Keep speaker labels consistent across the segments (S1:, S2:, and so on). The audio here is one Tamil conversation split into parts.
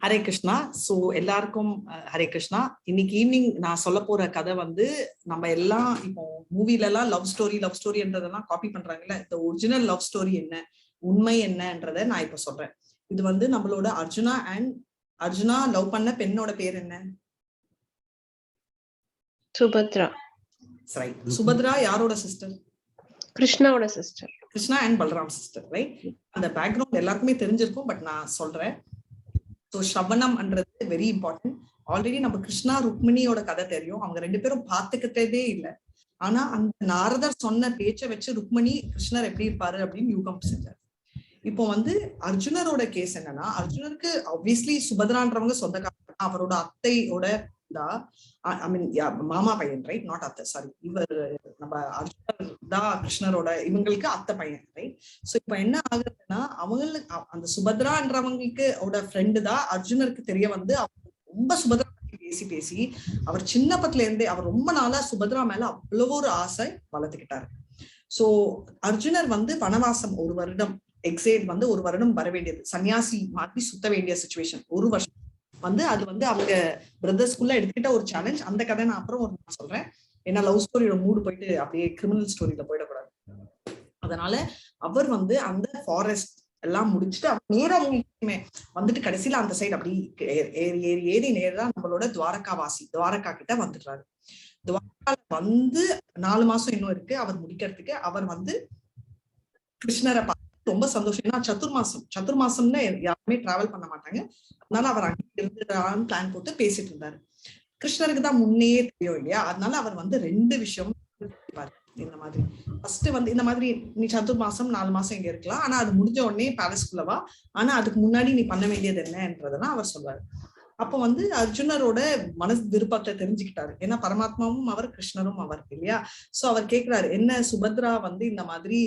S1: ஹரே கிருஷ்ணா. ஸோ எல்லாருக்கும் ஹரே கிருஷ்ணா. இன்னைக்கு ஈவினிங் நான் சொல்ல போற கதை வந்து, நம்ம எல்லாம் இப்போ மூவில எல்லாம் லவ் ஸ்டோரின்றதெல்லாம் காப்பி பண்றாங்கல்ல, இந்த ஒரிஜினல் லவ் ஸ்டோரி என்ன, உண்மை என்னன்றத நான் இப்ப சொல்றேன். இது வந்து நம்மளோட அர்ஜுனா லவ் பண்ண பெண்ணோட பேர் என்ன?
S2: சுபத்ரா.
S1: ரைட். சுபத்ரா யாரோட சிஸ்டர்?
S2: கிருஷ்ணாவோட sister.
S1: Krishna and Balram sister. Right. அந்த பேக்ரவுண்ட் எல்லாருக்குமே தெரிஞ்சிருக்கும், பட் நான் சொல்றேன். ஸோ ஸ்ரவணம்ன்றது வெரி இம்பார்ட்டன்ட். ஆல்ரெடி நம்ம கிருஷ்ணா ருக்மிணியோட கதை தெரியும். அவங்க ரெண்டு பேரும் பார்த்துக்கிட்டதே இல்லை. ஆனா அந்த நாரதர் சொன்ன பேச்சை வச்சு ருக்மிணி கிருஷ்ணர் எப்படி இருப்பாரு அப்படின்னு யூகம் செஞ்சாரு. இப்போ வந்து அர்ஜுனரோட கேஸ் என்னன்னா, அர்ஜுனருக்கு ஆப்வியஸ்லி சுபத்ரான்றவங்க சொந்தக்காரங்க. அவரோட அத்தையோட மாமா பையன், ரைட்? நாட் அத்தை, சாரி. இவர் நம்ம அர்ஜுனர் தான் கிருஷ்ணரோட, இவங்களுக்கு அத்தை பையன், ரைட்? சோ இப்ப என்ன ஆகுதுன்னா, அவங்களுக்கு அந்த சுபத்ரான்றவங்களுக்கு ஃப்ரெண்டு தான் அர்ஜுனருக்கு தெரிய வந்து, ரொம்ப சுபத்ரா பேசி அவர் சின்ன பத்துல இருந்தே அவர் ரொம்ப நாளா சுபத்ரா மேல அவ்வளவு ஒரு ஆசை வளர்த்துக்கிட்டாரு. சோ அர்ஜுனர் வந்து வனவாசம் 1 வருடம் எக்ஸைட் வந்து 1 வருடம் வர வேண்டியது, சன்னியாசி மாதிரி சுத்த வேண்டிய சிச்சுவேஷன் 1 வருஷம் வந்து அது வந்து அவங்க பிரதர்ஸ்குள்ள எடுத்துக்கிட்ட ஒரு சேலஞ்ச். அந்த கதை நான் அப்புறம் சொல்றேன். ஏன்னா லவ் ஸ்டோரியோட மூடு போயிட்டு அப்படியே கிரிமினல் ஸ்டோரியில போயிடக்கூடாது. அதனால அவர் வந்து அந்த ஃபாரஸ்ட் எல்லாம் முடிச்சுட்டு நேரம் அவங்களுக்குமே வந்துட்டு கடைசியில அந்த சைடு அப்படி ஏறி நேரா நம்மளோட துவாரகா கிட்ட வந்துடுறாரு. துவாரகால வந்து 4 மாசம் இன்னும் இருக்கு அவர் முடிக்கிறதுக்கு. அவர் வந்து கிருஷ்ணரை பார்த்து ரொம்ப சந்தோஷம். ஏன்னா சதுர்மாசம்னு யாருமே டிராவல் பண்ண மாட்டாங்க. அதனால அவர் அங்கே இருந்துடான்னு பிளான் போட்டு பேசிட்டு இருந்தாரு. கிருஷ்ணருக்கு தான் முன்னையே தெரியும் இல்லையா? அதனால அவர் வந்து 2 விஷயம் இந்த மாதிரி. ஃபர்ஸ்ட் வந்து இந்த மாதிரி, நீ சதுர்மாசம் 4 மாசம் இங்க இருக்கலாம், ஆனா அது முடிஞ்ச உடனே பேலஸ்குள்ளவா, ஆனா அதுக்கு முன்னாடி நீ பண்ண வேண்டியது என்னன்றதெல்லாம் அவர் சொல்வாரு. அப்போ வந்து அர்ஜுனரோட மனசு விருப்பத்தை தெரிஞ்சுக்கிட்டாரு. ஏன்னா பரமாத்மாவும் அவர், கிருஷ்ணரும் அவர் இல்லையா? சோ அவர் கேட்கிறாரு, என்ன சுபத்ரா வந்து இந்த மாதிரி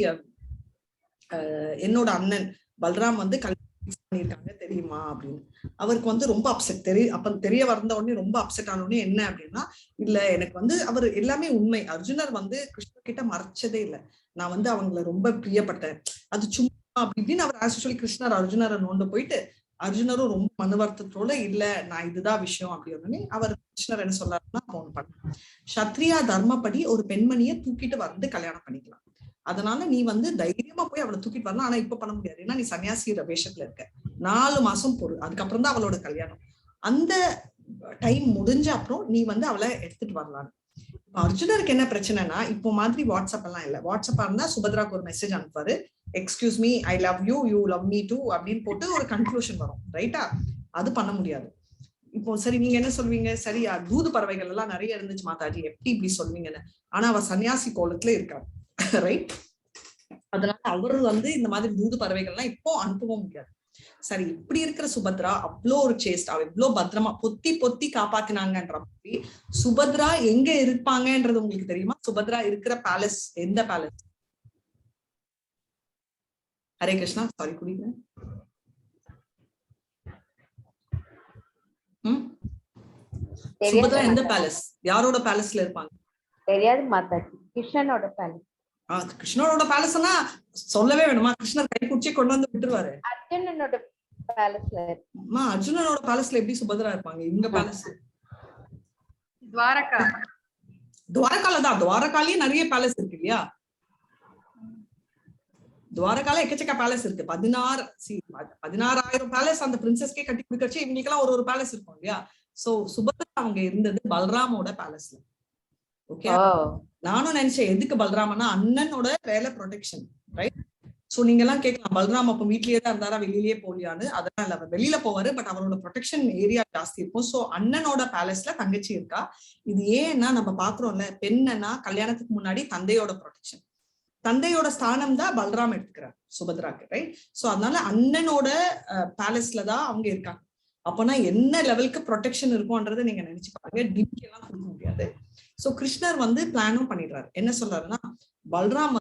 S1: என்னோட அண்ணன் பல்ராம் வந்து பண்ணிருக்காங்க தெரியுமா அப்படின்னு. அவருக்கு வந்து ரொம்ப அப்செட். தெரிய வந்த உடனே ரொம்ப அப்செட் ஆன உடனே என்ன அப்படின்னா, இல்ல எனக்கு வந்து அவர் எல்லாமே உண்மை. அர்ஜுனர் வந்து கிருஷ்ணர் கிட்ட மறைச்சதே இல்லை. நான் வந்து அவங்களை ரொம்ப பிரியப்பட்டேன், அது சும்மா அப்படி இப்படின்னு அவர் ஆக்சுவலி கிருஷ்ணர் அர்ஜுனரை நோண்டு போயிட்டு, அர்ஜுனரும் ரொம்ப மன வருத்தத்தோட இல்ல நான் இதுதான் விஷயம் அப்படி உடனே அவர் கிருஷ்ணர் என்ன சொல்றாருன்னா, போன் பண்ண சத்ரியா தர்மப்படி ஒரு பெண்மணியை தூக்கிட்டு வந்து கல்யாணம் பண்ணிக்கலாம். அதனால நீ வந்து தைரியமா போய் அவளை தூக்கிட்டு வரலாம். ஆனா இப்ப பண்ண முடியாது, ஏன்னா நீ சன்னியாசி வேஷத்துல இருக்க. 4 மாசம் பொருள், அதுக்கப்புறம் தான் அவளோட கல்யாணம். அந்த டைம் முடிஞ்ச அப்புறம் நீ வந்து அவளை எடுத்துட்டு வரலாம். அர்ஜுனருக்கு என்ன பிரச்சனைனா, இப்போ மாதிரி வாட்ஸ்அப் எல்லாம் இல்ல. வாட்ஸ்அப்பா இருந்தா சுபத்ராக்கு ஒரு மெசேஜ் அனுப்புவாரு, excuse me, I love you, you love me too அப்படின்னு போட்டு ஒரு கன்க்ளூஷன் வரும், ரைட்டா? அது பண்ண முடியாது. இப்போ சரி நீங்க என்ன சொல்வீங்க, சரியா தூது பறவைகள் எல்லாம் நிறைய இருந்துச்சு மாதாஜி, எப்படி இப்படி சொல்வீங்கன்னு. ஆனா அவ சன்னியாசி கோலத்துல இருக்காரு, ரைட்? அதனால அவரு வந்து இந்த மாதிரி தூது பறவைகள்லாம் இப்போ அனுப்பவும் முடியாது. சரி, இப்படி இருக்கிற சுபத்ரா அவ்வளோ ஒரு சேஸ்ட், அவ இவ்வளவு பத்திரமா பொத்தி காப்பாத்தினாங்கன்ற மாதிரி. சுபத்ரா எங்க இருப்பாங்கன்றது உங்களுக்கு தெரியுமா? சுபத்ரா இருக்கிற பேலஸ் எந்த பேலஸ்? ஹரே கிருஷ்ணா, சாரி குடிங்க. சுபத்ரா எந்த பேலஸ், யாரோட பேலஸ்ல இருப்பாங்க? தெரியாது மாதாஜி. கிருஷ்ணனோட பேலஸ். கிருஷ்ணனோட பேலஸ்னா சொல்லவே வேணுமா? கிருஷ்ணர் கை குச்சி கொண்டு வந்து விட்டுருவாரு. அர்ஜுனனோட பேலஸ்ல. அர்ஜுனனோட பேலஸ்ல எப்படி சுபத்ரா இருப்பாங்க? இவங்க பேலஸ் துவாரகால தான். துவாரகாலயே நிறைய பேலஸ் இருக்கு இல்லையா? துவாரகால எக்கச்சக்க பேலஸ் இருக்கு. 16,000 பேலஸ் அந்த பிரின்சஸ்கே கட்டி கொடுக்கச்சு. இவங்களுக்கு எல்லாம் ஒரு பேலஸ் இருக்கும் இல்லையா? சோ சுபத்ரா அவங்க இருந்தது பல்ராமோட பேலஸ்ல. ஓகே, நானும் நினைச்சேன் எதுக்கு பல்ராமனா, அண்ணனோட வேலை ப்ரொடெக்ஷன், ரைட்? சோ நீங்க எல்லாம் கேட்கலாம், பல்ராம் அப்ப வீட்லயே தான் இருந்தாரா, வெளியிலேயே போலியான்னு. அதனால அவர் வெளியில போவாரு, பட் அவரோட ப்ரொடெக்ஷன் ஏரியா ஜாஸ்தி இருக்கும். சோ அண்ணனோட பேலஸ்ல தங்கச்சி இருக்கா. இது ஏன்னா நம்ம பாக்குறோம்ல, பெண்ணா கல்யாணத்துக்கு முன்னாடி தந்தையோட ப்ரொடெக்ஷன், தந்தையோட ஸ்தானம் தான் பல்ராம் எடுத்துக்கிறார் சுபத்ராக்கு, ரைட்? சோ அதனால அண்ணனோட பேலஸ்ல தான் அவங்க இருக்காங்க. அப்போனா என்ன லெவலுக்கு ப்ரொடெக்ஷன் இருக்கும்ன்றதை நீங்க நினைச்சு பாருங்க. டிமிக்கி எல்லாம் கொடுக்க முடியாது. சோ கிருஷ்ணர் வந்து பிளானும் பண்ணிடுறாரு. என்ன சொல்றாருன்னா, பல்ராம்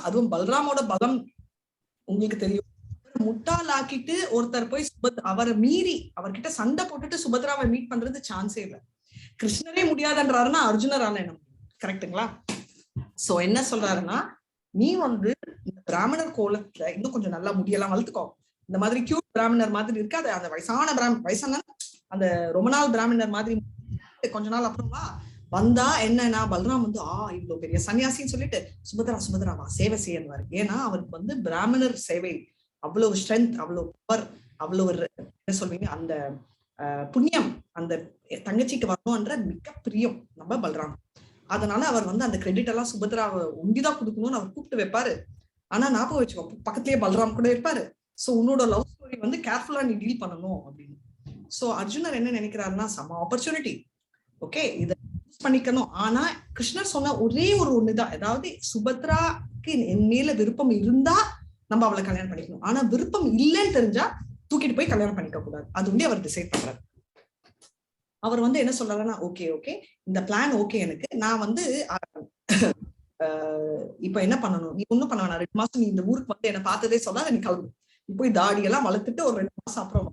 S1: அதுவும் பல்ராமோட பலம் உங்களுக்கு தெரியும். முட்டாளாக்கிட்டு ஒருத்தர் போய் அவரை மீறி அவர்கிட்ட சண்டை போட்டுட்டு சுபத்ராவை மீட் பண்றது சான்ஸே இல்லை. கிருஷ்ணரே முடியாதுன்றாருன்னா அர்ஜுனரால என்ன, கரெக்டுங்களா? சோ என்ன சொல்றாருன்னா, நீ வந்து இந்த பிராமணர் கோலத்துல இன்னும் கொஞ்சம் நல்லா முடியெல்லாம் வளர்த்துக்கோ, இந்த மாதிரி கியூட் பிராமணர் மாதிரி இருக்காது, அந்த வயசான அந்த ரொம்ப நாள் பிராமணர் மாதிரி கொஞ்ச நாள் அப்புறமா வந்தா என்னன்னா பலராம் வந்து இவ்வளவு பெரிய சன்னியாசின்னு சொல்லிட்டு சுபத்ராவா சேவை செய்யணுவாரு. ஏன்னா அவருக்கு வந்து பிராமணர் சேவை அவ்வளவு ஸ்ட்ரென்த், அவ்வளவு பவர், அவ்வளவு என்ன சொல்வீங்க அந்த புண்ணியம் அந்த தங்கச்சிக்கு வரணும்ன்ற மிக பிரியம் நம்ம பலராம். அதனால அவர் வந்து அந்த கிரெடிட் எல்லாம் சுபத்ராவை உண்டிதான் கொடுக்கணும்னு அவர் கூப்பிட்டு வைப்பாரு. ஆனா ஞாபகம் வச்சுக்கோ, பக்கத்துலயே பலராம் கூட இருப்பாரு. சோ உன்னோட லவ் ஸ்டோரி வந்து கேர்ஃபுல்லா நீ டீல் பண்ணணும் அப்படின்னு. சோ அர்ஜுனர் என்ன நினைக்கிறாருன்னா, சம ஆப்பர்ச்சுனிட்டி, ஓகே இத யூஸ் பண்ணிக்கணும். ஆனா கிருஷ்ணர் சொன்ன ஒரே ஒரு ஒண்ணுதான், அதாவது சுபத்ராக்கு என் மேல விருப்பம் இருந்தா நம்ம அவளை கல்யாணம் பண்ணிக்கணும், ஆனா விருப்பம் இல்லைன்னு தெரிஞ்சா தூக்கிட்டு போய் கல்யாணம் பண்ணிக்க கூடாது. அது வந்து அவர் டிசைட் பண்றாரு. அவர் வந்து என்ன சொல்றாருன்னா, ஓகே இந்த பிளான் ஓகே எனக்கு, நான் வந்து இப்ப என்ன பண்ணணும், நீ ஒண்ணும் பண்ண வேணாம், 2 மாசம் நீ இந்த ஊருக்கு வந்து என்ன பார்த்ததே சொல்லாத, நீ கிளம்பு, நீ போய் தாடி எல்லாம் வளர்த்துட்டு ஒரு 2 மாசம் அப்புறம்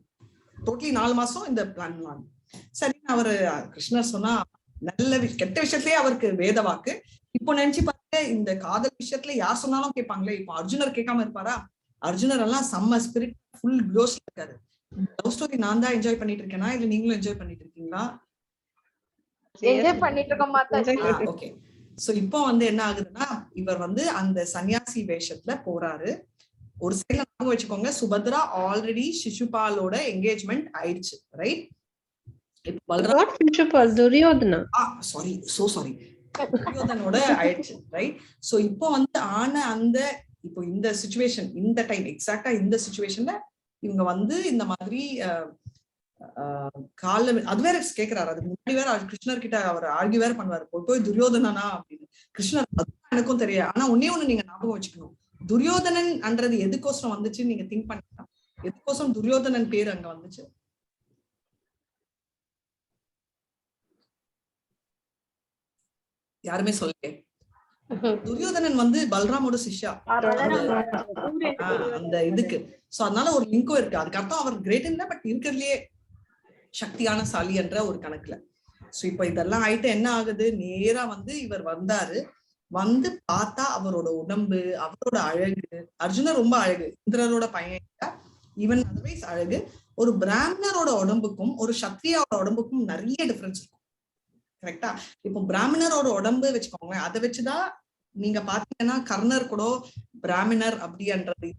S1: டோட்டலி 4 மாசம் இந்த பிளான். சரி அவரு கிருஷ்ணர் சொன்னா, நல்ல கெட்ட விஷயத்திலேயே அவருக்கு வேத வாக்கு. இப்போ நினைச்சு பாருங்க, இந்த காதல் விஷயத்துல யார் சொன்னாலும் கேட்பாங்களே, இப்போ அர்ஜுனர் கேட்காம இருப்பாரா? அர்ஜுனர் எல்லாம் செம்ம ஸ்பிரிட், ஃபுல் க்ளோஸ்ல இருக்காரு. லவ் ஸ்டோரி நான் தான் என்ஜாய் பண்ணிட்டு இருக்கேனா இல்ல நீங்களும் என்ஜாய் பண்ணிட்டு இருக்கீங்களா?
S3: என்ஜாய் பண்ணிட்டு இருக்க மாட்டேன்.
S1: ஓகே. சோ இப்போ வந்து என்ன ஆகுதுன்னா, இவர் வந்து அந்த சன்னியாசி வேஷத்துல போறாரு. ஒரு சைடுல ஞாபகம் வச்சுக்கோங்க, சுபத்ரா ஆல்ரெடி சிசுபாலோட என்கேஜ்மெண்ட் ஆயிடுச்சு, ரைட்?
S2: துரியோதனா
S1: துரியோதனோட ஆயிடுச்சு, ரைட்? சோ இப்போ வந்து அந்த இப்போ இந்த சிச்சுவேஷன், இந்த டைம் எக்ஸாக்டா இந்த சிச்சுவேஷன்ல இவங்க வந்து இந்த மாதிரி அது வேற கேக்குறாரு. அதுக்கு முன்னாடி வேற கிருஷ்ணர் கிட்ட அவர் ஆர்கியூ வேற பண்ணுவாரு, போய் துரியோதனனா அப்படின்னு. கிருஷ்ணர் எனக்கும் தெரியாது, ஆனா ஒன்னே ஒண்ணு நீங்க ஞாபகம் வச்சுக்கணும், துரியோதனன் அன்றது எதுக்கோசரம் வந்துச்சுன்னு நீங்க திங்க் பண்ணீங்கன்னா, எதுக்கோசரம் துரியோதனன் பேர் அங்க வந்துச்சு? யாருமே சொல்லல. துரியோதனன் வந்து பலராமோட சிஷ்யா அந்த இதுக்கு. சோ அதனால ஒரு லிங்கும் இருக்கு. அதுக்கு அர்த்தம் அவர் கிரேட் இல்ல, பட் இருக்கிறதுலயே சக்தியான சாலி என்ற ஒரு கணக்குல. சோ இப்ப இதெல்லாம் ஆயிட்டு என்ன ஆகுது, நேரா வந்து இவர் வந்தாரு. வந்து பார்த்தா அவரோட உடம்பு, அவரோட அழகு, அர்ஜுனர் ரொம்ப அழகு, இந்திரரோட பையன், ஈவன் அதர்வைஸ் அழகு. ஒரு பிராமணரோட உடம்புக்கும் ஒரு சத்திரியாவோட உடம்புக்கும் நிறைய டிஃபரன்ஸ் இருக்கும், கரெக்டா? இப்போ பிராமணரோட உடம்பு வச்சுக்கோங்களேன், அதை வச்சுதான் நீங்க பாத்தீங்கன்னா கர்ணர் கூட பிராமணர் அப்படின்றது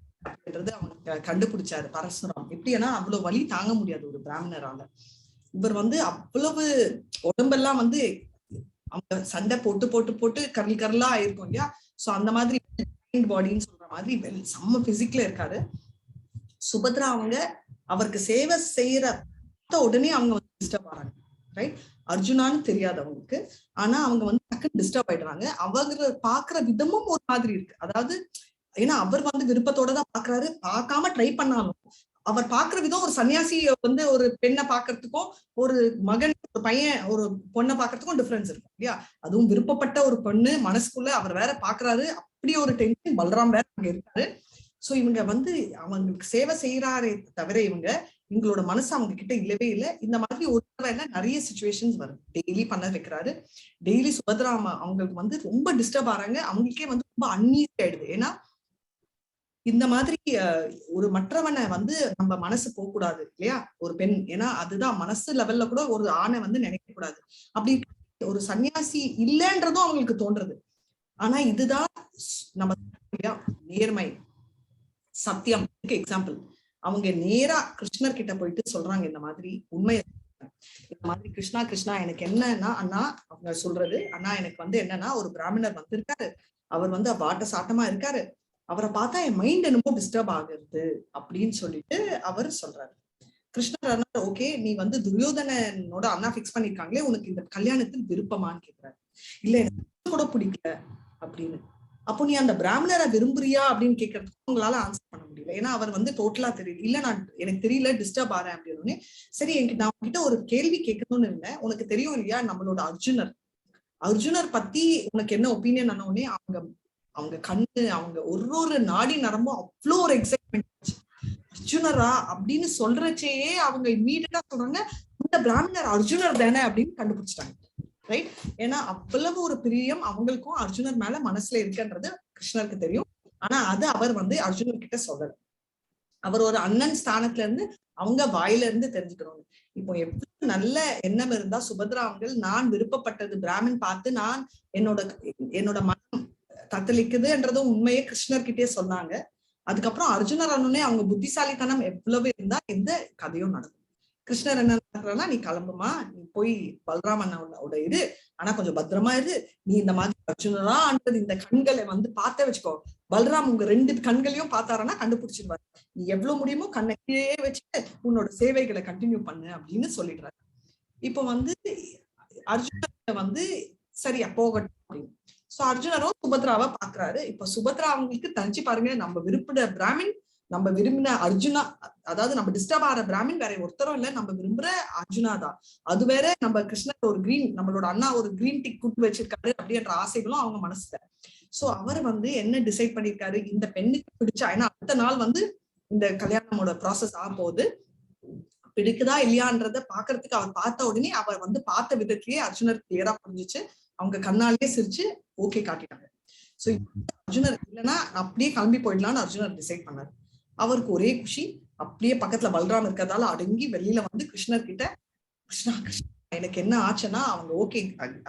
S1: அவங்க கண்டுபிடிச்சாரு பரசுராம். எப்படின்னா அவ்வளவு வலி தாங்க முடியாது ஒரு பிராமணரால. இவர் வந்து அவ்வளவு உடம்பெல்லாம் வந்து அவங்க சண்டை போட்டு கரலா ஆயிருக்கும் இல்லையா? சோ அந்த மாதிரி பாடின்னு சொல்ற மாதிரி செம்ம பிசிக்கல இருக்காரு. சுபத்ரா அவங்க அவருக்கு சேவை செய்யற உடனே அவங்க வந்து டிஸ்டர்ப் ஆறாங்க, ரைட்? அர்ஜுனான்னு தெரியாது அவங்களுக்கு, ஆனா அவங்க வந்து டக்குன்னு டிஸ்டர்ப் ஆயிடுறாங்க. அவங்க பாக்குற விதமும் ஒரு மாதிரி இருக்கு. அதாவது ஏன்னா அவர் வந்து விருப்பத்தோட தான் பாக்குறாரு, பார்க்காம ட்ரை பண்ணாலும் அவர் பாக்குற விதம் ஒரு சன்னியாசி வந்து ஒரு பெண்ணை பாக்குறதுக்கும் ஒரு மகன் ஒரு பையன் ஒரு பொண்ணை பாக்குறதுக்கும் டிஃபரன்ஸ் இருக்கும் இல்லையா? அதுவும் விருப்பப்பட்ட ஒரு பொண்ணு மனசுக்குள்ள அவர் வேற பாக்குறாரு, அப்படி ஒரு டென்ஷன். பலராம் வேற அங்க இருக்காரு. சோ இவங்க வந்து அவங்களுக்கு சேவை செய்யறாரே தவிர இவங்களோட மனசு அவங்க கிட்ட இல்லவே இல்லை. இந்த மாதிரி ஒரு தடவை நிறைய சிச்சுவேஷன்ஸ் வரும். டெய்லி பண்ண வைக்கிறாரு, டெய்லி சுபத்ரா அவங்களுக்கு வந்து ரொம்ப டிஸ்டர்ப் ஆறாங்க. அவங்களுக்கே வந்து ரொம்ப அன்ஈஸி ஆயிடுது. ஏன்னா இந்த மாதிரி ஒரு மற்றவனை வந்து நம்ம மனசு போக கூடாது இல்லையா ஒரு பெண்? ஏன்னா அதுதான் மனசு லெவல்ல கூட ஒரு ஆணை வந்து நினைக்க கூடாது. அப்படி ஒரு சன்னியாசி இல்லைன்றதும் அவங்களுக்கு தோன்றது. ஆனா இதுதான் நம்ம நேர்மை, சத்தியம். எக்ஸாம்பிள், அவங்க நேரா கிருஷ்ணர் கிட்ட போயிட்டு சொல்றாங்க இந்த மாதிரி உண்மையை, இந்த மாதிரி கிருஷ்ணா எனக்கு என்னன்னா அண்ணா, அவங்க சொல்றது, அண்ணா எனக்கு வந்து என்னன்னா ஒரு பிராமணர் வந்திருக்காரு, அவர் வந்து வாட்ட சாட்டமா இருக்காரு, அவரை பார்த்தா என் மைண்ட் என்னமோ டிஸ்டர்ப் ஆகுது அப்படின்னு சொல்லிட்டு அவர் சொல்றாரு. கிருஷ்ணர் ஓகே, நீ வந்து துரியோதனனோட அண்ணா பிக்ஸ் பண்ணிருக்காங்களே, உனக்கு இந்த கல்யாணத்தில் விருப்பமான்னு கேட்கிறாரு. இல்ல எனக்கு கூட பிடிக்கல அப்படின்னு. அப்போ நீ அந்த பிராமணரை விரும்புறியா அப்படின்னு கேட்கறதுக்கு உங்களால ஆன்சர் பண்ண முடியல. ஏன்னா அவர் வந்து டோட்டலா தெரியல. இல்ல நான் எனக்கு தெரியல, டிஸ்டர்ப் ஆறேன் அப்படின்னு. சரி, நான் உங்ககிட்ட ஒரு கேள்வி கேட்கணும்னு இருந்தேன். உனக்கு தெரியும் இல்லையா நம்மளோட அர்ஜுனர் பத்தி உனக்கு என்ன ஒப்பீனியன் ஆனோடனே அவங்க கண்ணு, அவங்க ஒரு நாடி நரம்பும் அவ்வளோ ஒரு எக்ஸைட்மெண்ட். அர்ஜுனரா அப்படின்னு சொல்றச்சேயே அவங்க இம்மீடியட்டா சொல்றாங்க, இந்த பிராமணர் அர்ஜுனர் தானே அப்படின்னு கண்டுபிடிச்சிட்டாங்க, ரைட்? ஏன்னா அவ்வளவு ஒரு பிரியம் அவங்களுக்கும் அர்ஜுனர் மேல மனசுல இருக்குன்றது கிருஷ்ணருக்கு தெரியும். ஆனா அது அவர் வந்து அர்ஜுனர் கிட்ட சொல்லல. அவர் ஒரு அண்ணன் ஸ்தானத்துல இருந்து அவங்க வாயில இருந்து தெரிஞ்சுக்கணும். இப்போ எவ்வளவு நல்ல எண்ணம் இருந்தா சுபத்ரா அவங்கள் நான் விருப்பப்பட்டது பிராமின் பார்த்து நான் என்னோட மனம் தத்தளிக்குதுன்றதும் உண்மையே கிருஷ்ணர்கிட்டே சொன்னாங்க. அதுக்கப்புறம் அர்ஜுனர் அண்ணனே அவங்க புத்திசாலித்தனம் எவ்வளவு இருந்தா இந்த கதையும் நடக்கும். கிருஷ்ணர் என்ன நடக்கிறா, நீ கிளம்புமா, நீ போய் பலராமன் அண்ணனோட இரு, ஆனா கொஞ்சம் பத்திரமா இரு, நீ இந்த மாதிரி அர்ஜுனரான்றது இந்த கண்களை வந்து பார்த்தே வச்சுக்கோ, பலராம் உங்க 2 கண்களையும் பார்த்தாருன்னா கண்டுபிடிச்சிருவாரு, நீ எவ்வளவு முடியுமோ கண்ணை கீழே வச்சுட்டு உன்னோட சேவைகளை கண்டினியூ பண்ணு அப்படின்னு சொல்லிடுறாரு. இப்போ வந்து அர்ஜுனர் வந்து சரியா போகட்டும் அப்படின்னு. சோ அர்ஜுனரும் சுபத்ராவை பாக்குறாரு. இப்ப சுபத்ரா அவங்களுக்கு தனிச்சு பாருங்க, நம்ம விரும்பின பிராமின், நம்ம விரும்பின அர்ஜுனா, அதாவது நம்ம டிஸ்டர்ப் ஆகிற பிராமின் வேற ஒருத்தரும் இல்ல, நம்ம விரும்புற அர்ஜுனா தான். அது வேற நம்ம கிருஷ்ணர் ஒரு கிரீன், நம்மளோட அண்ணா ஒரு கிரீன் டிக் குட்டு வச்சிருக்காரு அப்படின்ற ஆசைகளும் அவங்க மனசுல. சோ அவர் வந்து என்ன டிசைட் பண்ணிருக்காரு, இந்த பெண்ணுக்கு பிடிச்சா, ஏன்னா அடுத்த நாள் வந்து இந்த கல்யாணமோட ப்ராசஸ் ஆக போகுது, பிடிக்குதா இல்லையான்றத பாக்குறதுக்கு அவர் பார்த்த உடனே அவர் வந்து பார்த்த விதத்திலேயே அர்ஜுனர் கிளியரா புரிஞ்சிச்சு, அவங்க கண்ணாலேயே சிரிச்சு ஓகே காட்டிட்டாங்க. சோ அர்ஜுனர் இல்லைன்னா அப்படியே கிளம்பி போயிடலாம்னு அர்ஜுனர் டிசைட் பண்ணாரு. அவருக்கு ஒரே குஷி, அப்படியே பக்கத்துல பலராம் இருக்கிறதால அடங்கி வெளியில வந்து கிருஷ்ணர் கிட்ட, கிருஷ்ணா கிருஷ்ணா எனக்கு என்ன ஆச்சுன்னா அவங்க ஓகே,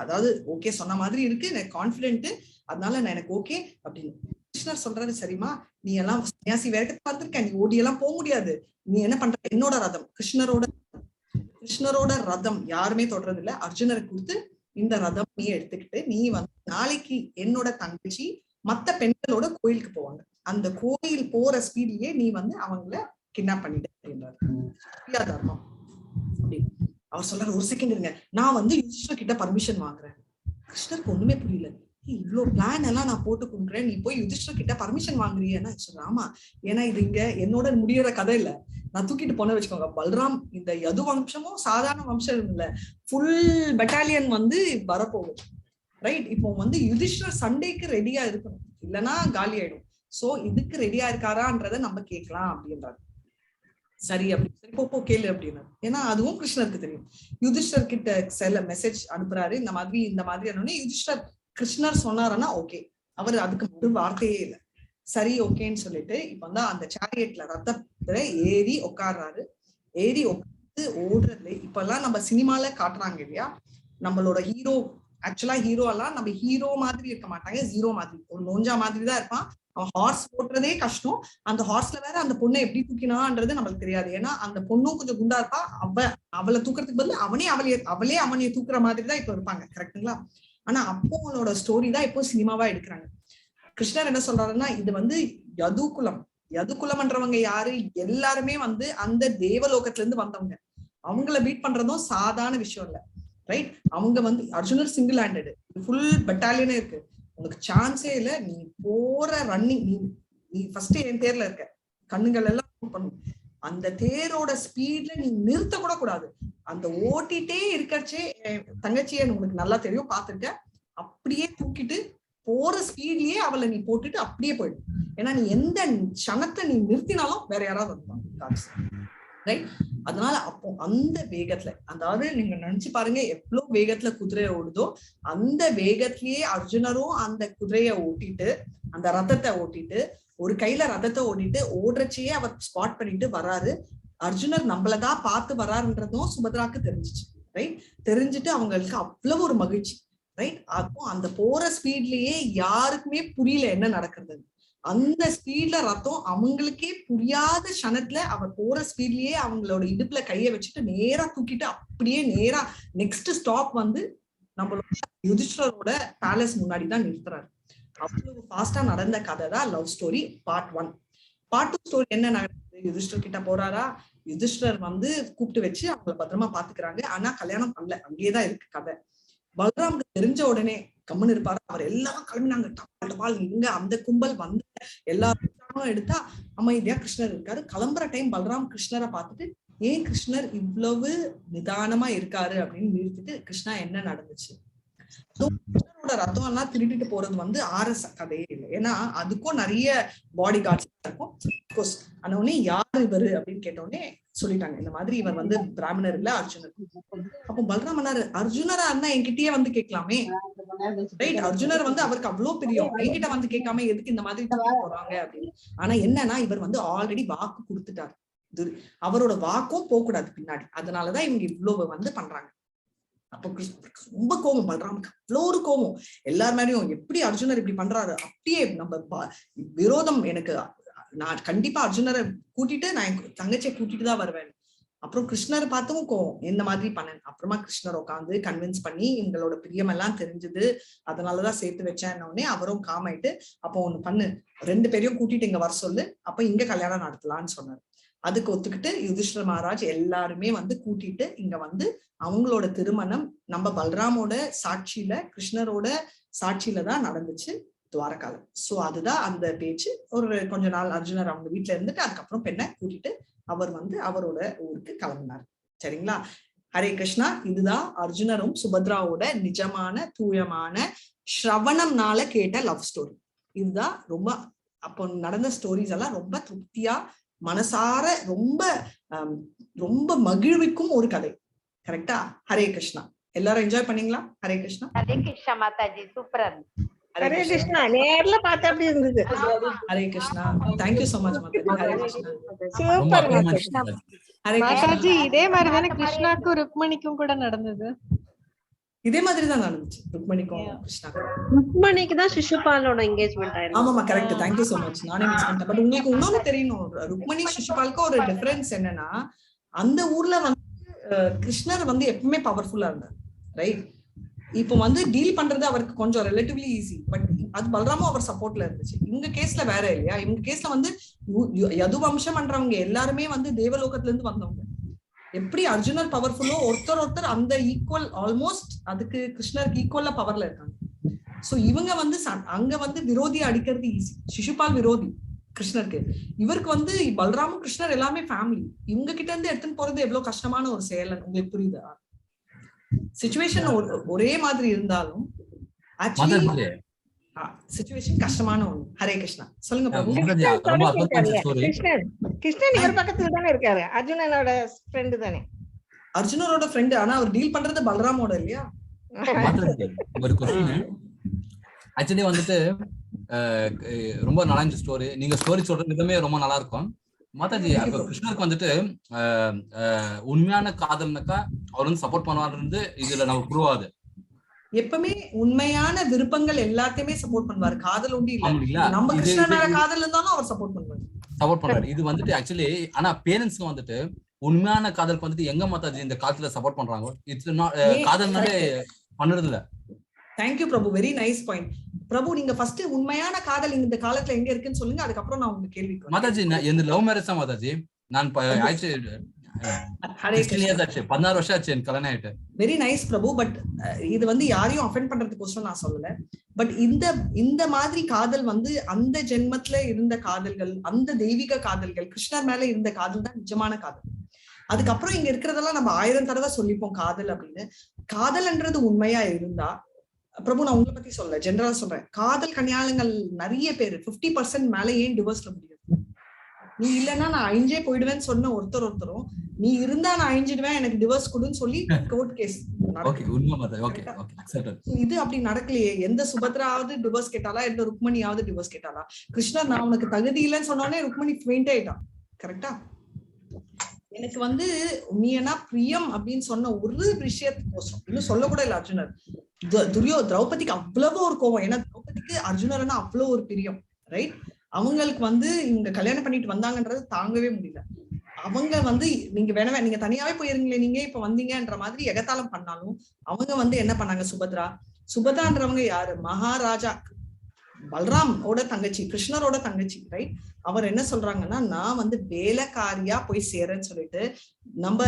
S1: அதாவது ஓகே சொன்ன மாதிரி இருக்கு, எனக்கு கான்பிடென்ட், அதனால நான் எனக்கு ஓகே அப்படின்னு. கிருஷ்ணர் சொல்றாரு, சரிமா நீ எல்லாம் சன்னியாசி வேறக்கு வந்திருக்க, நீ ஓடியெல்லாம் போக முடியாது, நீ என்ன பண்ற, என்னோட ரதம், கிருஷ்ணரோட ரதம் யாருமே தொடறது இல்ல, அர்ஜுனருக்கு கொடுத்து இந்த ரதம் நீ எடுத்துக்கிட்டு நீ வந்து நாளைக்கு என்னோட தங்கச்சி மத்த பெண்களோட கோயிலுக்கு போவாங்க, அந்த கோயில் போற ஸ்பீட்லயே நீ வந்து அவங்கள கிட்னாப் பண்ணிட்டு அப்படின்றாரு. தர்மம் அப்படின்னு அவர் சொல்றாரு. ஒரு செகண்ட் இருங்க, நான் வந்து யுதிஷ்டர் கிட்ட பர்மிஷன் வாங்குறேன். கிருஷ்ணருக்கு ஒண்ணுமே புரியல, இவ்வளவு பிளான் எல்லாம் நான் போட்டு கொடுக்குறேன், நீ போய் யுதிஷ்டர் கிட்ட பர்மிஷன் வாங்குறியன்னா ஆமா, ஏன்னா இது இங்க என்னோட முடியற கதை இல்ல, நான் தூக்கிட்டு போன வச்சுக்கோங்க, பல்ராம் இந்த யது வம்சமும் சாதாரண வம்சம் இல்ல, ஃபுல் பெட்டாலியன் வந்து வரப்போகுது, ரைட்? இப்போ வந்து யுதிஷ்டர் சண்டைக்கு ரெடியா இருக்கணும், இல்லைன்னா காலி ஆயிடும். சோ இதுக்கு ரெடியா இருக்காரான்றத நம்ம கேட்கலாம் அப்படின்றாரு. சரி அப்படி சரி போ கேளு அப்படின்னா, ஏன்னா அதுவும் கிருஷ்ணருக்கு தெரியும். யுதிஷ்டர் கிட்ட செல்ல மெசேஜ் அனுப்புறாரு, இந்த மாதிரி அனுப்பி யுதிஷ்டர் கிருஷ்ணர் சொன்னாருன்னா ஓகே, அவர் அதுக்கு ஒரு வார்த்தையே இல்லை, சரி ஓகேன்னு சொல்லிட்டு இப்ப வந்து அந்த சேரியட்ல ரத்தத்துல ஏறி உட்கார்றாரு. ஏறி உட்காந்து ஓடுறது இப்ப எல்லாம் நம்ம சினிமால காட்டுறாங்க இல்லையா, நம்மளோட ஹீரோ, ஆக்சுவலா ஹீரோ எல்லாம் நம்ம ஹீரோ மாதிரி இருக்க மாட்டாங்க, ஜீரோ மாதிரி ஒரு நோஞ்சா மாதிரி தான் இருப்பான். அவன் ஹார்ஸ் ஓட்டுறதே கஷ்டம், அந்த ஹார்ஸ்ல வேற அந்த பொண்ணை எப்படி தூக்கினான்றது நம்மளுக்கு தெரியாது, ஏன்னா அந்த பொண்ணும் கொஞ்சம் குண்டா இருப்பா, அவளை தூக்குறதுக்கு பதில் அவளையே தூக்குற மாதிரி தான் இப்ப இருப்பாங்க, கரெக்டுங்களா? ஆனா அப்போ அவனோட ஸ்டோரி தான் இப்போ சினிமாவா எடுக்கிறாங்க. கிருஷ்ணர் என்ன சொல்றாருன்னா, இது வந்து யதுகுலம்ன்றவங்க யாரு, எல்லாருமே வந்து அந்த தேவலோகத்துல இருந்து வந்தவங்க, அவங்கள பீட் பண்றதும் சாதாரண விஷயம் இல்ல, ரைட்? அவங்க வந்து அர்ஜுனர் சிங்கிள் ஹேண்டட், ஃபுல் பெட்டாலியனே இருக்கு, உனக்கு சான்ஸே இல்ல, நீ போற ரன்னிங், நீ ஃபர்ஸ்ட் என் தேர்ல இருக்க, கண்ணுங்கள் எல்லாம் பண்ணும், அந்த தேரோட ஸ்பீட்ல நீ நிறுத்த கூட கூடாது, அந்த ஓட்டிட்டே இருக்கச்சே தங்கச்சியை உங்களுக்கு நல்லா தெரியும், பாத்துருக்க, அப்படியே தூக்கிட்டு போற ஸ்பீட்லயே அவளை நீ போட்டுட்டு அப்படியே போயிடும், ஏன்னா நீ எந்த க்ஷணத்தை நீ நிறுத்தினாலும் வேற யாராவது வருவாங்க, ரைட்? அதனால அப்போ அந்த வேகத்துல, அதாவது நீங்க நினைச்சு பாருங்க எவ்வளவு வேகத்துல குதிரை ஓடுதோ அந்த வேகத்திலேயே அர்ஜுனரும் அந்த குதிரையை ஓட்டிட்டு, அந்த ரதத்தை ஓட்டிட்டு, ஒரு கையில ரதத்தை ஓட்டிட்டு ஓடுறச்சையே அவர் ஸ்பாட் பண்ணிட்டு வர்றாரு. அர்ஜுனர் நம்மளதான் பார்த்து வர்றாருன்றதும் சுபத்ராக்கு தெரிஞ்சிச்சு, ரைட்? தெரிஞ்சுட்டு அவங்களுக்கு அவ்வளவு ஒரு மகிழ்ச்சி, ரைட்? அப்போ அந்த போற ஸ்பீட்லயே யாருக்குமே புரியல என்ன நடக்கிறது, அந்த ஸ்பீட்ல ரத்தம் அவங்களுக்கே புரியாத க்ஷணத்துல அவர் போற ஸ்பீட்லயே அவங்களோட இடுப்புல கைய வச்சுட்டு நேரா தூக்கிட்டு அப்படியே நேரா நெக்ஸ்ட் ஸ்டாப் வந்து நம்மளோட யுதிஷ்டரோட பேலஸ் முன்னாடிதான் நிறுத்துறாரு. அவ்வளவு ஃபாஸ்டா நடந்த கதை தான் love story part 1. Part 2 story என்ன நடக்குது, யுதிஷ்டர் கிட்ட போறாரா, யுதிஷ்டர் வந்து கூப்பிட்டு வச்சு அவங்கள பத்திரமா பாத்துக்கிறாங்க, ஆனா கல்யாணம் பண்ணல, அங்கேயேதான் இருக்கு கதை. பலராமுக்கு தெரிஞ்ச உடனே கம்மன் இருப்பாரு, அவர் எல்லாம் கிளம்பினாங்க, இங்க அந்த கும்பல் வந்து எல்லாரும் எடுத்தா அமைதியா கிருஷ்ணர் இருக்காரு. கிளம்புற டைம் பலராம் கிருஷ்ணரை பார்த்துட்டு, ஏன் கிருஷ்ணர் இவ்வளவு நிதானமா இருக்காரு அப்படின்னு நிறுத்திட்டு, கிருஷ்ணா என்ன நடந்துச்சு, கிருஷ்ணரோட ரத்தம் எல்லாம் திருடிட்டு போறது வந்து ஆர்எஸ் கதையே இல்லை. ஏன்னா அதுக்கும் நிறைய பாடி கார்ட்ஸ் இருக்கும். அந்த உடனே யார் இவரு அப்படின்னு கேட்டோடனே சொல்லிட்டாங்க, இந்த மாதிரி இவர் வந்து பிராமணர் இல்ல அர்ஜுனர். அப்போ பலராமனாரு, அர்ஜுனரா இருந்தா என்கிட்டயே வந்து கேட்கலாமே, ரைட்? அர்ஜுனர் வந்து அவருக்கு அவ்வளவு பிரியம், என்கிட்ட வந்து கேட்காம எதுக்கு இந்த மாதிரி போறாங்க அப்படின்னு. ஆனா என்னன்னா இவர் வந்து ஆல்ரெடி வாக்கு கொடுத்துட்டாரு, அவரோட வாக்கும் போக கூடாது பின்னாடி. அதனாலதான் இவங்க இவ்வளவு வந்து பண்றாங்க. அப்போ ரொம்ப கோபம், பலராமுக்கு அவ்வளோ ஒரு கோபம் எல்லார் மேலேயும். எப்படி அர்ஜுனர் இப்படி பண்றாரு, அப்படியே நம்ம விரோதம், எனக்கு நான் கண்டிப்பா அர்ஜுனரை கூட்டிட்டு நான் என் தங்கச்சியை கூட்டிட்டு தான் வருவேன். அப்புறம் கிருஷ்ணரை பார்த்தும் கோவம், இந்த மாதிரி பண்ணேன். அப்புறமா கிருஷ்ணர் உட்காந்து கன்வின்ஸ் பண்ணி இவங்களோட பிரியம் எல்லாம் தெரிஞ்சது, அதனாலதான் சேர்த்து வச்சேன்னொடனே அவரும் காமாயிட்டு, அப்போ ஒண்ணு பண்ணு, 2 பேரையும் கூட்டிட்டு இங்க வர சொல்லு, அப்ப இங்க கல்யாணம் நடத்தலாம்னு சொன்னாரு. அதுக்கு ஒத்துக்கிட்டு யுதிஷ்டர் மகாராஜ் எல்லாருமே வந்து கூட்டிட்டு இங்க வந்து அவங்களோட திருமணம் நம்ம பலராமோட சாட்சியில, கிருஷ்ணரோட சாட்சியில தான் நடந்துச்சு துவாரகால. சோ அதுதான் அந்த பேச்சு. ஒரு கொஞ்ச நாள் அர்ஜுனர் அவங்க வீட்டுல இருந்துட்டு அதுக்கப்புறம் பெண்ணை கூட்டிட்டு அவர் வந்து அவரோட ஊருக்கு கிளம்பினார். சரிங்களா? ஹரே கிருஷ்ணா. இதுதான் அர்ஜுனரும் சுபத்ராவோட நிஜமான தூயமான ஸ்ரவணம்னால கேட்ட லவ் ஸ்டோரி. இதுதான் ரொம்ப அப்போ நடந்த ஸ்டோரிஸ் எல்லாம் ரொம்ப திருப்தியா மனசார ரொம்ப ரொம்ப மகிழ்விக்கும் ஒரு கதை. கரெக்டா? ஹரே கிருஷ்ணா. எல்லாரும் என்ஜாய் பண்ணீங்களா? ஹரே கிருஷ்ணா.
S3: ஹரே கிருஷ்ணா மாதாஜி, சூப்பரா இருந்துச்சு.
S4: ஹரே கிருஷ்ணா. நேர்ல பார்த்தா அப்படி இருந்தது.
S1: Hare Krishna. Thank you so much Mataji. Hare Krishna.
S4: Super
S1: Hare
S2: Mataji. இதே மாதிரி தானே கிருஷ்ணாக்கும் ருக்மணிக்கும் கூட நடந்தது?
S1: இதே மாதிரி தான் நடந்துச்சு ருக்மணிக்கும் கிருஷ்ணா.
S2: ருக்மணிக்கு தான் சிசுபாலோட என்கேஜ்மெண்ட் ஆயிருக்கு.
S1: ஆமாமா, கரெக்ட். Thank you so much. நானே மிஸ் பண்ணிட்டேன். பட் உங்களுக்கு இன்னொன்னு தெரியணும், ருக்மணி சிசுபாலுக்கு ஒரு டிஃபரன்ஸ் என்னன்னா, அந்த ஊர்ல வந்து கிருஷ்ணர் வந்து எப்பவுமே பவர்ஃபுல்லா இருந்தார், ரைட்? இப்போ வந்து டீல் பண்றது அவருக்கு கொஞ்சம் ரிலேட்டிவ்லி ஈஸி. பட் அது பலராமும் அவர் சப்போர்ட்ல இருந்துச்சு. இவங்க கேஸ்ல வேற இல்லையா? இவங்க கேஸ்ல வந்து யது வம்சம் பண்றவங்க எல்லாருமே வந்து தேவலோகத்துல இருந்து வந்தவங்க. எப்படி அர்ஜுனர் பவர்ஃபுல்லோ ஒருத்தர் அந்த ஈக்குவல், ஆல்மோஸ்ட் அதுக்கு கிருஷ்ணருக்கு ஈக்குவலா பவர்ல இருக்காங்க. சோ இவங்க வந்து அங்க வந்து விரோதியை அடிக்கிறது ஈஸி. சிசுபால் விரோதி கிருஷ்ணருக்கு. இவருக்கு வந்து பலராமும் கிருஷ்ணர் எல்லாமே ஃபேமிலி. இவங்க கிட்ட இருந்து எடுத்துன்னு போறது எவ்வளவு கஷ்டமான ஒரு செயல், உங்களுக்கு புரியுதா? சிச்சுவேஷன் ஒரே மாதிரி இருந்தாலும் ஆக்சுவலி சிச்சுவேஷன் கஷ்டமான ஒண்ணு. ஹரே கிருஷ்ணா. சொல்லுங்க பிரபு.
S4: கிருஷ்ணன் இவர் பக்கத்துல தானே இருக்காரு, அர்ஜுனனோட ஃப்ரெண்ட் தானே.
S1: அர்ஜுனரோட ஃப்ரெண்ட், ஆனா அவர் டீல் பண்றது பலராமோட இல்லையா?
S5: ஒரு கொஸ்டின் ஆக்சுவலி வந்துட்டு ரொம்ப நல்லா இருந்துச்சு ஸ்டோரி. நீங்க ஸ்டோரி சொல்ற விதமே ரொம்ப நல்லா இருக்கும் மாதாஜி. அப்ப கிருஷ்ணருக்கு வந்துட்டு உண்மையான காதல்னாக்கா அவர் வந்து சப்போர்ட் பண்ணுவாரு, இதுல நம்ம புரியாது.
S1: எப்பவுமே உண்மையான விருப்பங்கள் எல்லாத்தையுமே சப்போர்ட் பண்ணுவாரு, காதல் உண்டு இல்ல. நம்ம கிருஷ்ணர் மேல காதல் இருந்தாலும் அவர் சப்போர்ட் பண்ணுவாரு.
S5: இது வந்துட்டு ஆக்சுவலி, ஆனா பேரண்ட்ஸ்க்கு வந்துட்டு உண்மையான காதலுக்கு வந்துட்டு எங்க மாதாஜி இந்த காலத்துல சப்போர்ட் பண்றாங்க? இட்ஸ் காதல்னாலே பண்றது இல்ல.
S1: தேங்க்யூ பிரபு, வெரி நைஸ் பாயிண்ட். பிரபு, நீங்க ஃபர்ஸ்ட் உண்மையான காதல் இந்த காலத்துல எங்க இருக்குன்னு சொல்லுங்க, அதுக்கப்புறம் நான் உங்களுக்கு கேள்வி
S5: மாதாஜி. எந்த லவ் மேரேஜ் தான் மாதாஜி. நான் 16 வருஷம் ஆச்சு எனக்கு கல்யாணம் ஆயிட்டு.
S1: Very nice Prabhu. பட் இது வந்து யாரையும் அஃபெண்ட் பண்றதுக்கோசரம் நான் சொல்லல. பட் இந்த மாதிரி காதல் வந்து அந்த ஜென்மத்துல இருந்த காதல்கள், அந்த தெய்வீக காதல்கள், கிருஷ்ணர் மேல இருந்த காதல் தான் நிஜமான காதல். அதுக்கப்புறம் இங்க இருக்கிறதெல்லாம் நம்ம 1000 தடவை சொல்லிப்போம் காதல் அப்படின்னு. காதல்ன்றது உண்மையா இருந்தா, பிரபு நான் உங்களை பத்தி சொல்ல ஜெனரலா சொல்றேன், காதல் கல்யாணங்கள் நிறைய பேரு 50% மேல ஏன் டிவோர்ஸ்ல முடியாது? நீ இல்லன்னா நான் அழிஞ்சே போயிடுவேன்னு சொன்ன ஒருத்தரும், நீ இருந்தா நான் அழிஞ்சிடுவேன் எனக்கு டிவோர்ஸ் கொடுன்னு சொல்லி கோர்ட் கேஸ். இது அப்படி நடக்கலையே. எந்த சுபத்ராவது டிவோர்ஸ் கேட்டாலா, எந்த ருக்மணியாவது டிவோர்ஸ் கேட்டாலா? கிருஷ்ணர் நான் உனக்கு தகுதி இல்லைன்னு சொன்னோடனே ருக்மணி ஃபெயிண்ட் ஆயிட்டான். கரெக்டா? எனக்கு வந்து நீ என்ன பிரியம் அப்படின்னு சொன்ன ஒரு விஷயத்துக்கோசரம், இன்னும் சொல்ல கூட இல்ல அர்ஜுனர், திரௌபதிக்கு அவ்வளவு ஒரு கோவம். ஏன்னா திரௌபதிக்கு அர்ஜுனர்னா அவ்வளவு ஒரு பிரியம், ரைட்? அவங்களுக்கு வந்து இவங்க கல்யாணம் பண்ணிட்டு வந்தாங்கன்றது தாங்கவே முடியல. அவங்க வந்து நீங்க வேணவே, நீங்க தனியாவே போயிருங்களே, நீங்க இப்ப வந்தீங்கன்ற மாதிரி எகத்தாளம் பண்ணாலும் அவங்க வந்து என்ன பண்ணாங்க? சுபத்ரான்றவங்க யாரு? மகாராஜா பல்ராமோட தங்கச்சி, கிருஷ்ணரோட தங்கச்சி, ரைட்? அவர் என்ன சொல்றாங்கன்னா, நான் வந்து வேலைக்காரியா போய் சேரன்னு சொல்லிட்டு, நம்ம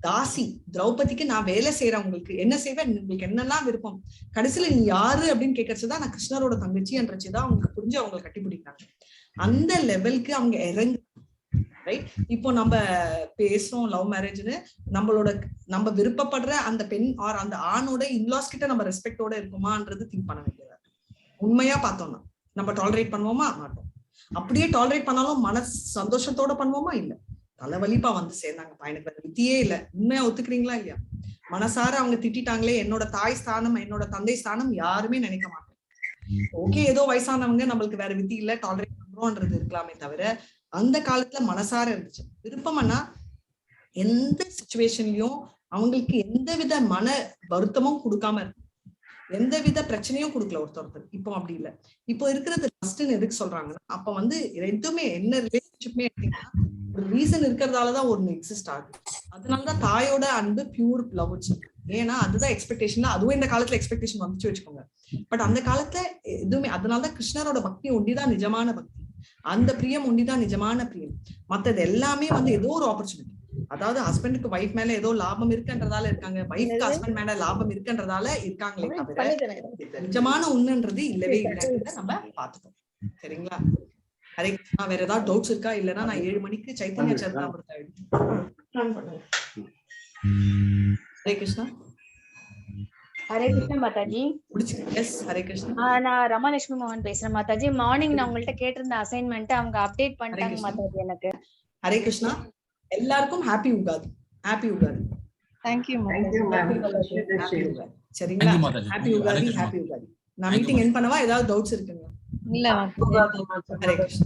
S1: தாசி திரௌபதிக்கு நான் வேலை செய்யறேன், உங்களுக்கு என்ன செய்வேன், உங்களுக்கு என்னெல்லாம் விருப்பம், கடைசியில நீ யாரு அப்படின்னு கேட்கறதுதான் நான் கிருஷ்ணரோட தங்கச்சி என்றச்சுதான் அவங்களுக்கு புரிஞ்சு அவங்களை கட்டி பிடிக்கிறாங்க. அந்த லெவலுக்கு அவங்க இறங்கு. ரைட்? இப்போ நம்ம பேசுறோம் லவ் மேரேஜ்னு, நம்ம விருப்பப்படுற அந்த பெண் ஆர் அந்த ஆணோட இன்லாஸ் கிட்ட நம்ம ரெஸ்பெக்டோட இருக்குமான்றது திங்க் பண்ண வேண்டியதா இருக்கு. உண்மையா பார்த்தோம்னா நம்ம டாலரேட் பண்ணுவோமா? மாட்டோம். அப்படியே டாலரேட் பண்ணாலும் மனசு சந்தோஷத்தோட பண்ணுவோமா? இல்ல. தலைவலிப்பா வந்து சேர்ந்தாங்கப்பா, எனக்கு வேற வித்தியே இல்ல. உண்மையா ஒத்துக்கிறீங்களா இல்லையா? மனசார அவங்க திட்டாங்களே, என்னோட தாய் ஸ்தானம் என்னோட தந்தை ஸ்தானம் யாருமே நினைக்க மாட்டேன். ஓகே, ஏதோ வயசானவங்க நம்மளுக்கு வேற வித்தி இல்ல டாலரேட் பண்றோம்ன்றது இருக்கலாமே தவிர, அந்த காலத்துல மனசார இருந்துச்சு. விருப்பம்னா எந்த சிச்சுவேஷன்லயும் அவங்களுக்கு எந்த வித மன வருத்தமும் கொடுக்காம இருக்கு, எந்த வித பிரச்சனையும் கொடுக்கல ஒருத்தர். இப்போ அப்படி இல்ல. இப்போ இருக்கிறது லஸ்ட்னு எதுக்கு சொல்றாங்கன்னா, அப்ப வந்து எதுவுமே என்ன ரிலேஷன்ஷிப்மே எடுத்தீங்கன்னா ஒரு ரீசன் இருக்கிறதாலதான் ஒண்ணு எக்ஸிஸ்ட் ஆகுது. அதனாலதான் தாயோட அன்பு பியூர் லவ். ஏன்னா அதுதான் எக்ஸ்பெக்டேஷன்ல, அதுவும் இந்த காலத்துல எக்ஸ்பெக்டேஷன் வந்துச்சு வச்சுக்கோங்க. பட் அந்த காலத்துல எதுவுமே, அதனாலதான் கிருஷ்ணரோட பக்தி ஒண்டிதான் நிஜமான பக்தி, அந்த பிரியம் ஒண்டிதான் நிஜமான பிரியம். மத்தது எல்லாமே வந்து ஏதோ ஒரு ஆப்பர்ச்சுனிட்டி. அதாவது ஹஸ்பண்டுக்கு வைஃப் மேல ஏதோ லாபம் இருக்குன்றதால இருக்காங்க, வைஃப்க்கு ஹஸ்பண்ட் மேல லாபம் இருக்குன்றதால இருக்காங்களே தவிர நிஜமான உண்மைன்றது இல்லவே இல்லைன்றத நம்ம பாத்துட்டோம். சரிங்களா? ஹரே கிருஷ்ணா. வேற ஏதாவது டவுட்ஸ் இருக்கா? இல்லைன்னா நான் 7 மணிக்கு சைத்தன்ய சரிதாமிருதம் எடுத்து. ஹரே கிருஷ்ணா.
S6: ஹரே கிருஷ்ணா மாதாஜி.
S1: எஸ், ஹரே கிருஷ்ணா.
S6: நான் ரமாலட்சுமி மோகன் பேசுறேன் மாதாஜி. மார்னிங் நான் உங்கள்ட்ட கேட்டிருந்த அசைன்மெண்ட் அவங்க அப்டேட் பண்ணிட்டாங்க மாதாஜி எனக்கு.
S1: ஹரே கிருஷ்ணா. எல்லாருக்கும் happy Ugadi. Happy Ugadi.
S2: Thank you.
S1: சரிங்களா? ஹாப்பி உகாதி. ஹாப்பி உகாதி. நான் மீட்டிங் எண்ட் பண்ணவா? ஏதாவது டவுட்ஸ் இருக்குங்களா?
S2: இல்ல.
S1: ஹரே கிருஷ்ணா.